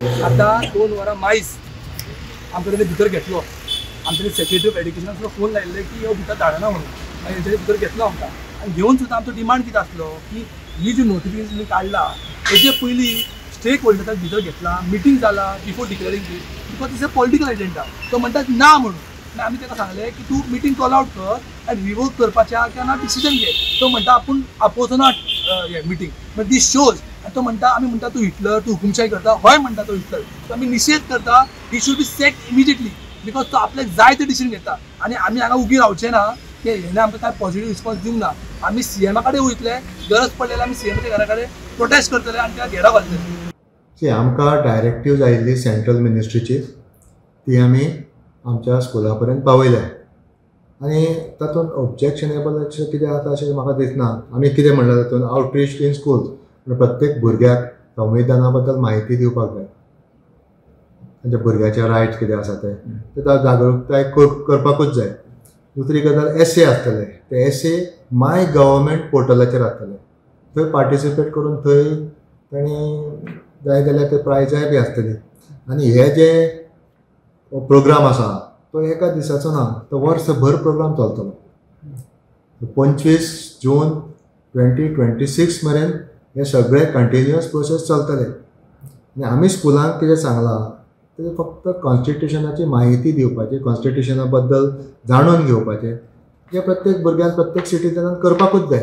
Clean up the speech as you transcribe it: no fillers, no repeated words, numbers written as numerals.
आता 2 वरां मायज आमचे कडेन भितर घेतलो. आमचे सेक्रेटरी ऑफ एड्युकेशनाक फोन लायिल्ले की हो भितर धाडना म्हणून. मागीर तेजे भितर घेतलो आमकां आनी घेवन सुद्दां आमचो डिमांड कितें आसलो की ही जी नोटिफिकेशन काडला तेजे पयलीं स्टेक होल्डर्साक भितर घेतला, मिटींग जाला before declaring this, because is a political agenda. तो म्हणटा ना म्हणून. आनी आमी ताका सांगलें की तूं मिटींग कॉल आउट कर आनी रिवोक करपाच्या किंवा डिसिजन घे. तो म्हणटा आपूण आपोज नॉट हे मिटींग, बट दीस शोज. तो म्हणटा आमी म्हणटा तूं हिटलर, तूं हुकुमशाही करता. हय म्हणटा तो हिटलर. तो आमी निशेध करता. He should be sacked immediately because तो आपल्याक जाय ते डिसिजन घेता आनी आमी हांगा उगी रावचे ना की हेणे आमकां काय पॉझिटिव्ह रिस्पॉन्स दिवंक ना. आमी सीएमा कडेन वयतले, गरज पडलेले आमी सीएमाच्या घरा कडेन प्रोटेस्ट करतले आनी त्या घेरा घालतले. आमकां डायरेक्टिव्ज आयिल्ली सेंट्रल मिनिस्ट्रीची ती आमी आमच्या स्कुला पर्यंत पावयल्या आनी तातूंत ऑब्जेक्शनेबल अशें कितें जाता अशें म्हाका दिसना. आमी कितें म्हणलां तातूंत आउटरीच इन स्कूल, प्रत्येक भुरग्याक संविधाना बद्दल म्हायती दिवपाक जाय. तांच्या भुरग्याचे रायट्स कितें आसा ते जागृताय करपाकूच जाय. दुसरी गजाल एसे आसतले, ते एसे माय गव्हर्मेंट पोर्टलाचेर आसतले. थंय पार्टिसिपेट करून थंय तांणी जाय जाल्यार ते प्रायजाय बी आसतली. आनी हे जे प्रोग्राम आसा तो एका दिसाचो ना, तो वर्सभर प्रोग्राम चलतलो. 25 जून 2026 मेरेन हे सगळे कंटिन्युअस प्रोसेस चलतले. आनी आमी स्कुलांक कितें सांगलां ते फक्त कॉन्स्टिट्युशनाची म्हायती दिवपाची, कॉन्स्टिट्युशना बद्दल जाणून घेवपाचें. हे प्रत्येक भुरग्यान प्रत्येक सिटीजनान करपाकूच जाय.